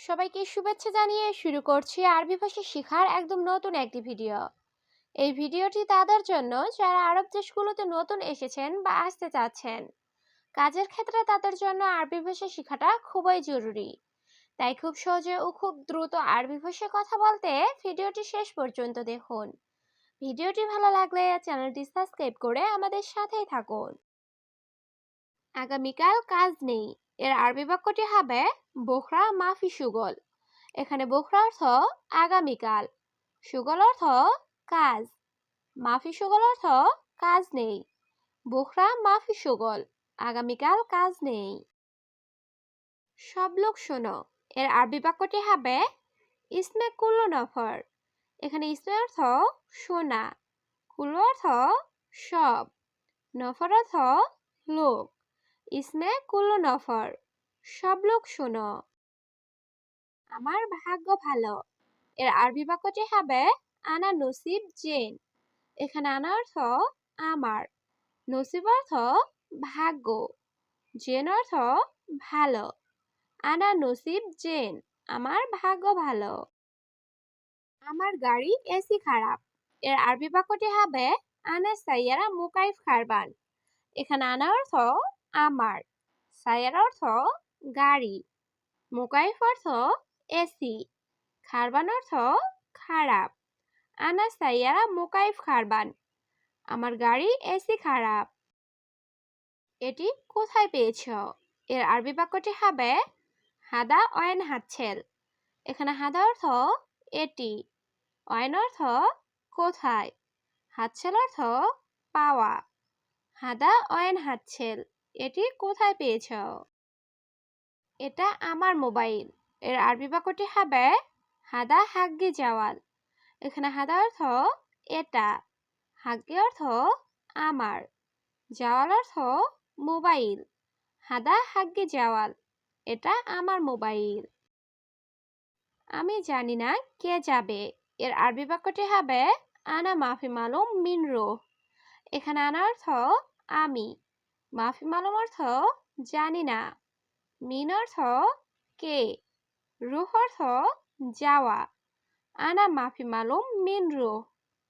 সবাইকে শুভেচ্ছা জানিয়ে শুরু করছি আরবি ভাষা শেখার একদম নতুন একটি ভিডিও। এই ভিডিওটি তাদের জন্য যারা আরব দেশগুলোতে নতুন এসেছেন বা আসতে চাচ্ছেন। কাজের ক্ষেত্রে তাদের জন্য আরবি ভাষা শেখাটা খুবই জরুরি। তাই খুব সহজে ও খুব দ্রুত আরবি ভাষায় কথা বলতে ভিডিওটি শেষ পর্যন্ত দেখুন। ভিডিওটি ভালো লাগলে চ্যানেলটি সাবস্ক্রাইব করে আমাদের সাথেই থাকুন। আগামীকাল কাজ নেই এর আরবি বাক্যটি হবে বোখরা মাফি সুগল। এখানে বোখরা অর্থ আগামীকাল, সুগল অর্থ কাজ, মাফি সুগল অর্থ কাজ নেই। বোখরা মাফি সুগল, আগামীকাল কাজ নেই। সব লোক শোনো এর আরবি বাক্যটি হবে ইসমে কুল্লু নফর। এখানে ইসমে অর্থ শোনা, কুল্লু অর্থ সব, নফর অর্থ লোক। ইসমে কুল্লু নফর, সব লোক শোনো। আমার ভাগ্য ভালো এর আরবি বাক্যটি হবে আনা নসিব জেন। এখানে আনা অর্থ আমার, নসিব অর্থ ভাগ্য, জেন অর্থ ভালো। আনা নসিব জেন, আমার ভাগ্য ভালো। আমার গাড়ি এসি খারাপ এর আরবি বাক্যটি হবে আনা সাইয়ারা মুকাইফ খারবান। এখানে আনা অর্থ আমার, সাইয়ারা অর্থ গাড়ি, মুকাইফ অর্থ এসি, খারবান অর্থ খারাপ। আনা সাইয়ারা মুকাইফ খারবান, আমার গাড়ি এসি খারাপ। এটি কোথায় পেয়েছ এর আরবি বাক্যটি হবে হাদা অয়েন হাতছেল। এখানে হাদা অর্থ এটি, অয়েন অর্থ কোথায়, হাতছেল অর্থ পাওয়া। হাদা অয়েন হাতছেল, এটি কোথায় পেয়েছ। এটা আমার মোবাইল এর আরবি বাক্যটি হবে হাদা হাগ্গি জাওয়াল। এখানে হাদা অর্থ এটা, হাগ্গি অর্থ আমার, জাওয়াল অর্থ মোবাইল। হাদা হাগ্গি জাওয়াল, এটা আমার মোবাইল। আমি জানি না কে যাবে এর আরবি বাক্যটি হবে আনা মাফি মালুম মিন রুহ। এখানে আনা অর্থ আমি, মাফি মালুম অর্থ জানি না, মিন অর্থ কে, রুহ অর্থ যাওয়া। আনা মাফি মালুম মিন রুহ,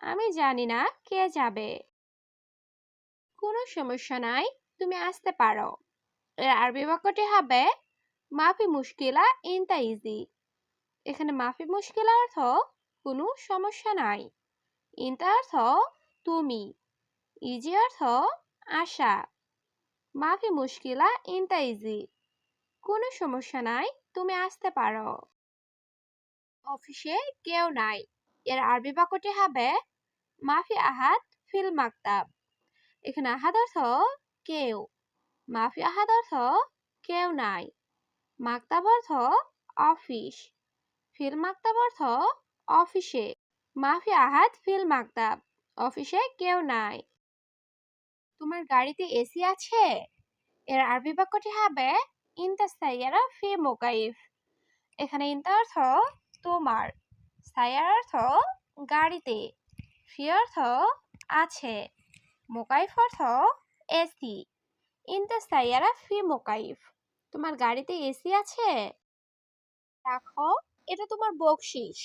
আমি জানি না কে যাবে। কোনো সমস্যা নাই, তুমি আসতে পারো এর আরবি বাক্যটি হবে মাফি মুশকিলা ইনতা ইজি। এখানে মাফি মুশকিলা অর্থ কোনো সমস্যা নাই, ইনতা অর্থ তুমি, ইজি অর্থ আশা। মাফি মুশকিলা ইনতা ইজি, কোনো সমস্যা নাই, তুমি আসতে পারো। অফিসে কেউ নাই এর আরবি বাক্যটি হবে মাফি আহাদ ফিল মাকতাব। এখানে আহাদ অর্থ কেউ, মাফি আহাদ অর্থ কেউ নাই, মাকতাব অর্থ অফিস, ফিল মাকতাব অর্থ অফিসে। মাফি আহাদ ফিল মাকতাব, অফিসে কেউ নাই। তোমার গাড়িতে এসি আছে এর আরবি বাক্যটি হবে ইনতা সাইয়ারা ফি মুকাইফ। এখানে ইনতা অর্থ তোমার, সাইয়ারা অর্থ গাড়িতে, ফি অর্থ আছে, মুকাইফ অর্থ এসি। ইনতা সাইয়ারা ফি মুকাইফ, তোমার গাড়িতে এসি আছে। রাখো, এটা তোমার বকশিস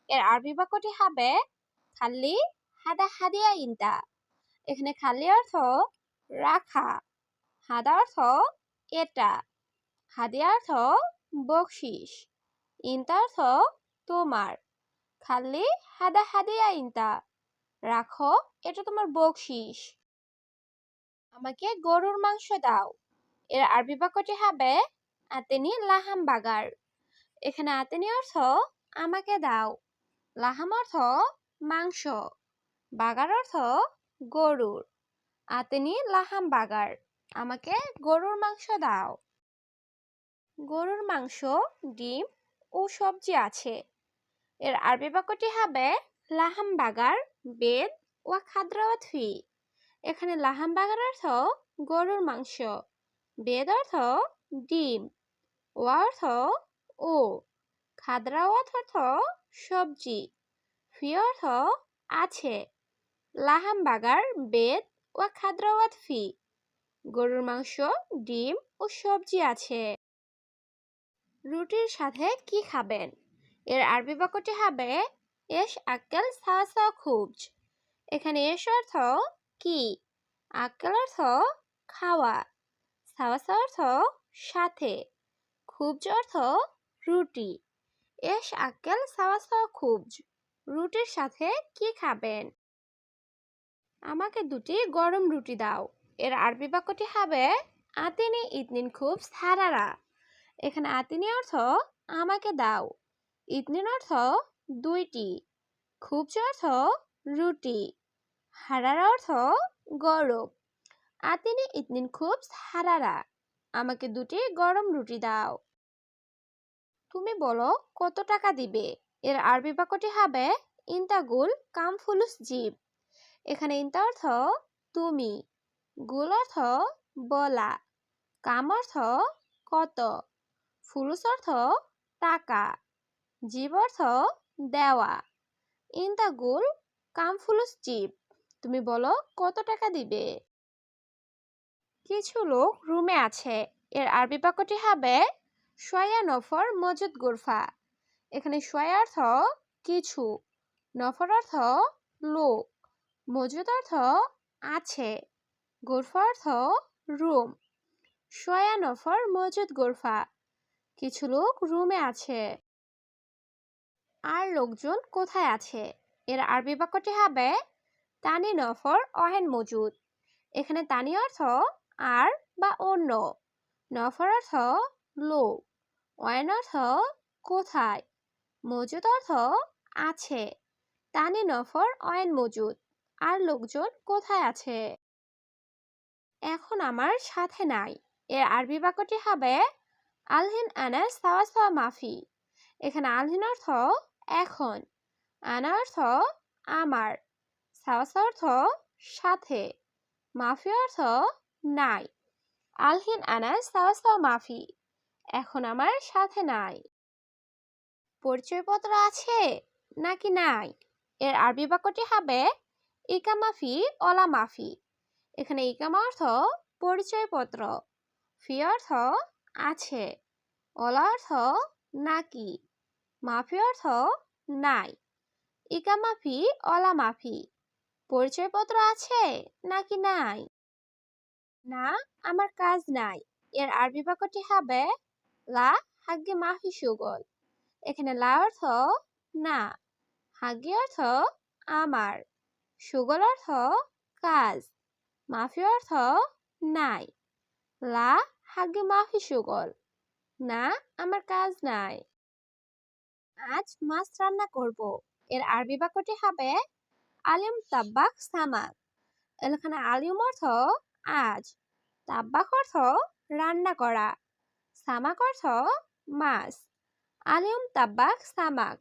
এর আরবি বাক্যটি হবে খালি হাদা হাদিয়া ইনতা। এখানে খালি অর্থ রাখা, হাদা অর্থ এটা, হাদিয়া অর্থ বকশিস, ইনতা অর্থ তোমার। খালি হাদা হাদিয়া ইনতা, রাখো, এটা তোমার বকশিস। আমাকে গরুর মাংস দাও এর আরবি বাক্যটি হবে আতেনি লাহাম বাগার। এখানে আতেনি অর্থ আমাকে দাও, লাহাম অর্থ মাংস, বাগার অর্থ গরুর। আতেনি লাহাম বাগার, আমাকে গরুর মাংস দাও। গরুর মাংস, ডিম ও সবজি আছে এর আরবি বাক্যটি হবে লাহাম বাগার বেদ ওয়া খাদ্রাওয়াত ফি। এখানে লাহাম বাগার অর্থ গরুর মাংস, বেদ অর্থ ডিম, ওয়া অর্থ ও, খাদ্রাওয়াত অর্থ সবজি, ফি অর্থ আছে। লাহাম বাগার বেদ ওয়া খাদ্রাওয়াত ফি, গরুর মাংস, ডিম ও সবজি আছে। রুটির সাথে কি খাবেন? এর আরবি বাক্যটি হবে এশ আক্কেল সাওয়া সাওয়া খুবজ। এখানে এশ অর্থ কি, আক্কেল অর্থ খাওয়া, সাওয়া সাওয়া অর্থ সাথে, খুবজ অর্থ রুটি। এশ আক্কেল সাওয়া সাওয়া খুবজ, রুটির সাথে কি খাবেন? আমাকে দুটি গরম রুটি দাও। এর আরবি বাক্যটি হবে আতিনি ইতনিন খুবজ হারারা। এখানে আতিনি অর্থ আমাকে দাও, ইতনিন অর্থ দুইটি, খুবজ অর্থ রুটি, হারারা অর্থ গরম। আতিনি ইতনিন খুবজ হারারা, আমাকে দুটি গরম রুটি দাও। তুমি বলো কত টাকা দিবে? এর আরবি বাক্যটি হবে ইন্তাগুল কাম ফুলুস জিব। এখানে ইন্তা অর্থ তুমি, গুল অর্থ বলা, কাম অর্থ কত, ফুলুস অর্থ টাকা, জিব অর্থ দেওয়া। ইন্তাগুল কাম ফুলুস জিব, তুমি বলো কত টাকা দিবে? কিছু লোক রুমে আছে। এর আরবি বাক্যটি হবে শয়া নফর মজুদ গুরফা। এখানে শয়া অর্থ কিছু, নফর অর্থ লোক, মজুদ অর্থ আছে, গুরফা অর্থ রুম। শয়া নফর মজুদ গুরফা, কিছু লোক রুমে আছে। আর লোকজন কোথায় আছে? এর আরবি বাক্যটি হবে তানি নফর অহেন মজুদ। এখানে তানি অর্থ আর বা অন্য, নফর অর্থ লোক, অয়েন অর্থ কোথায়, মজুদ অর্থ আছে। তানি নফর অয়েন মজুদ, আর লোকজন কোথায় আছে? এখন আমার সাথে নাই। এর আরবি বাক্যটি হবে আলহিন আনাস সাওয়া সাওয়া মাফি। এখানে আলহিন অর্থ এখন, আনা অর্থ আমার, সাওয়া সাওয়া অর্থ সাথে, মাফি অর্থ নাই। আলহিন আনাস সাওয়া সাওয়া মাফি, এখন আমার সাথে নাই। পরিচয়পত্র আছে নাকি নাই? এর আরবি বাক্যটি হবে ইকা মাফি অলা মাফি। এখানে ইকামা অর্থ পরিচয়পত্র, ফি অর্থ আছে, অলা অর্থ নাকি, মাফি অর্থ নাই। ইকা মাফি অলা মাফি, পরিচয়পত্র আছে নাকি নাই? না, আমার কাজ নাই। এর আরবি বাক্যটি হবে লা হাগ্গে মাফি সুগল। এখানে লা অর্থ না, হাগ্গে অর্থ আমার, সুগল অর্থ কাজ, মাফি অর্থ নাই। লা হাগ্গে মাফি সুগল, না আমার কাজ নাই। আজ মাছ রান্না করব। এর আরবি বাক্যটি হবে আলিম তাব্বাক সামাক। এখানে আলিম অর্থ আজ, তাব্বাক অর্থ রান্না করা, সামাক অর্থ মাছ। আলিম তাব্বাক সামাক,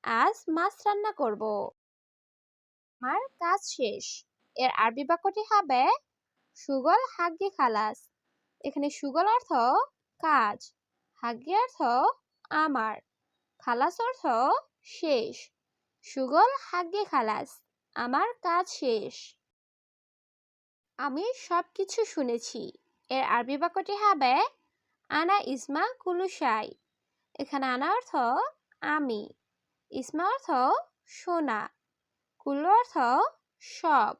আজ মাছ রান্না করব। আমার কাজ শেষ। এর আরবি বাক্যটি হবে সুগল হাগ্গি খালাস। এখানে সুগল অর্থ কাজ, হাগ্গি অর্থ আমার, খালাস অর্থ শেষ। সুগল হাগ্গি খালাস, আমার কাজ শেষ। আমি সবকিছু শুনেছি। এর আরবি বাক্যটি হবে আনা ইসমা কুলুসাই। এখানে আনা অর্থ আমি, ইসমা অর্থ শোনা, কুল্লু অর্থ সব,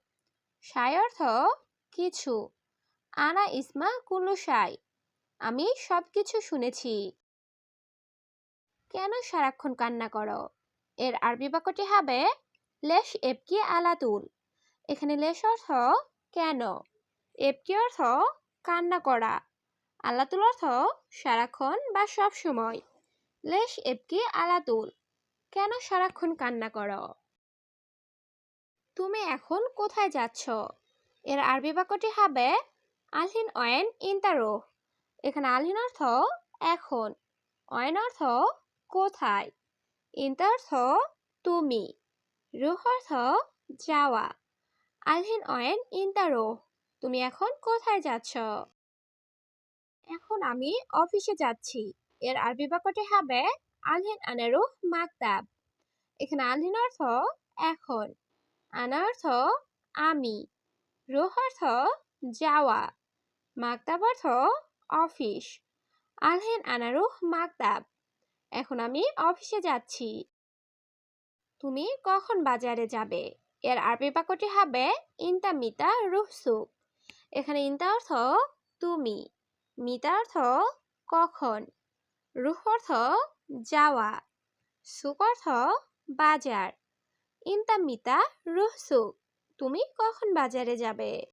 সাই অর্থ কিছু। আনা ইসমা কুলুসাই, আমি সবকিছু শুনেছি। কেন সারাক্ষণ কান্না করো? এর আরবি বাক্যটি হবে লেশ এবকি আলাতুল। এখানে লেশ অর্থ কেন, এবকি অর্থ কান্না করা, আলাতুল অর্থ সারাক্ষণ বা সব সময়। লেশ এবকি আলাতুল, কেন সারাক্ষণ কান্না করো? তুমি এখন কোথায় যাচ্ছ? এর আরবি বাক্যটি হবে আলহিন অয়েন ইন্তারো। এখানে আলহিন অর্থ এখন, অয়েন অর্থ কোথায়, ইন্তা অর্থ তুমি, রুহ অর্থ যাওয়া। আলহিন অয়েন ইন্তারো, তুমি এখন কোথায় যাচ্ছ? এখন আমি অফিসে যাচ্ছি। এর আরবি বাক্যটি হবে আলহিন আনারুহ মাকতাব। এখানে আলহিন অর্থ এখন, আনা অর্থ আমি, রুহ অর্থ যাওয়া, মাকতাব অর্থ অফিস। আলহেন আনারুহ মাকতাব। এখন আমি অফিসে যাচ্ছি। তুমি কখন বাজারে যাবে? এর আরবি বাক্যটি হবে ইনতা মিতা রুহ সুক। এখানে ইনতা অর্থ তুমি, মিতা অর্থ কখন, রুহ অর্থ যাওয়া, সুক অর্থ বাজার। ইনতা মিতা রুহ সুক, তুমি কখন বাজারে যাবে?